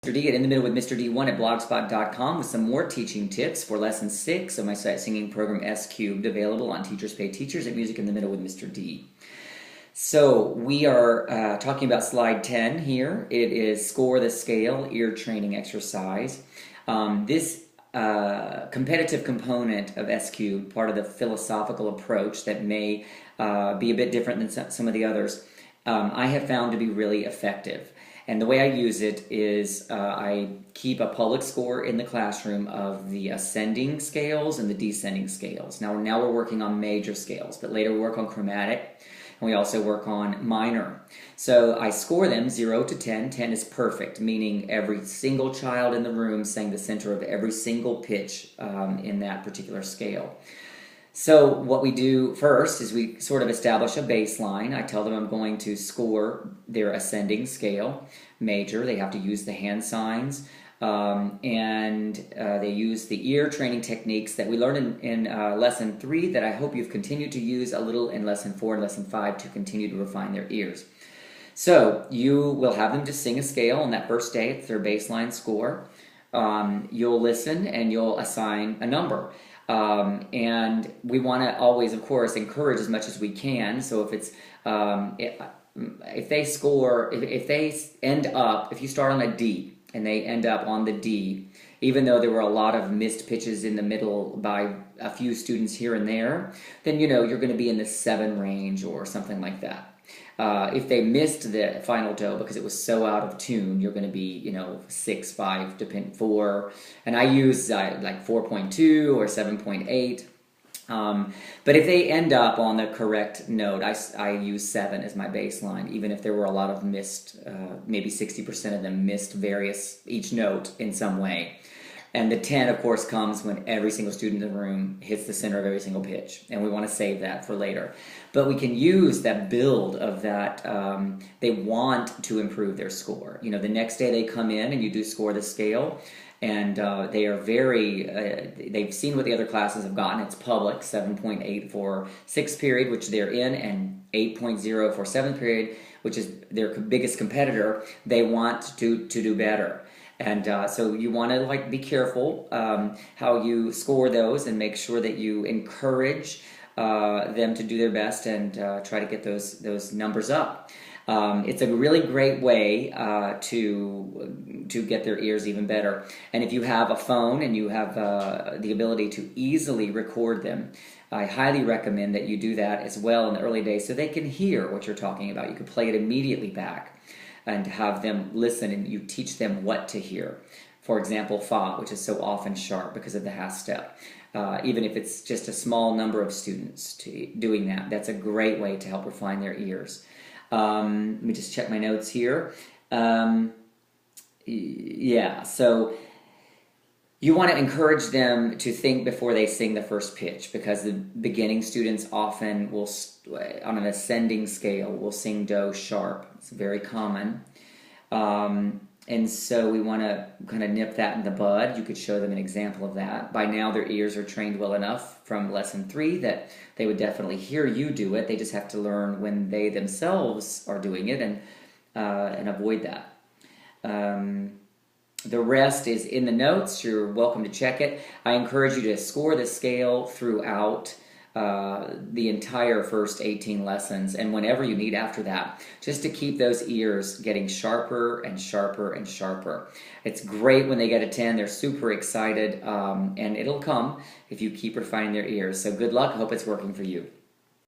Mr. D at In the Middle with Mr. D1 at blogspot.com with some more teaching tips for lesson 6 of my sight singing program S Cubed, available on Teachers Pay Teachers at Music in the Middle with Mr. D. So we are talking about slide 10 here. It is Score the Scale ear training exercise. This competitive component of S Cubed, part of the philosophical approach that may be a bit different than some of the others, I have found to be really effective. And the way I use it is I keep a public score in the classroom of the ascending scales and the descending scales. Now we're working on major scales, but later we work on chromatic, and we also work on minor. So I score them 0 to 10. 10 is perfect, meaning every single child in the room sang the center of every single pitch in that particular scale. So what we do first is we sort of establish a baseline. I tell them I'm going to score their ascending scale, major. They have to use the hand signs, and they use the ear training techniques that we learned in lesson 3 that I hope you've continued to use a little in lesson 4 and lesson 5 to continue to refine their ears. So you will have them just sing a scale on that first day. It's their baseline score. You'll listen and you'll assign a number. And we want to always, of course, encourage as much as we can. So if it's if they score, if they end up, if you start on a D and they end up on the D, even though there were a lot of missed pitches in the middle by a few students here and there, then you know you're going to be in the 7 range or something like that. If they missed the final do because it was so out of tune, you're going to be, 6, 5, 4, and I use like 4.2 or 7.8. But if they end up on the correct note, I use 7 as my baseline, even if there were a lot of missed, maybe 60% of them missed each note in some way. And the 10, of course, comes when every single student in the room hits the center of every single pitch. And we want to save that for later. But we can use that build of that. They want to improve their score. The next day they come in and you do score the scale. And they are they've seen what the other classes have gotten. It's public, 7.8 for 6th period, which they're in, and 8.0 for 7th period, which is their biggest competitor. They want to do better. And so you want to be careful how you score those and make sure that you encourage them to do their best and try to get those numbers up. It's a really great way to get their ears even better. And if you have a phone and you have the ability to easily record them, I highly recommend that you do that as well in the early days so they can hear what you're talking about. You can play it immediately back and have them listen, and you teach them what to hear. For example, fa, which is so often sharp because of the half step. Even if it's just a small number of students doing that, that's a great way to help refine their ears. Let me just check my notes here. So you want to encourage them to think before they sing the first pitch, because the beginning students often will, on an ascending scale, will sing do sharp. It's very common. And so we want to kind of nip that in the bud. You could show them an example of that. By now their ears are trained well enough from lesson 3 that they would definitely hear you do it. They just have to learn when they themselves are doing it and avoid that. The rest is in the notes. You're welcome to check it. I encourage you to score the scale throughout the entire first 18 lessons and whenever you need after that, just to keep those ears getting sharper and sharper and sharper. It's great when they get a 10. They're super excited, and it'll come if you keep refining their ears. So good luck. I hope it's working for you.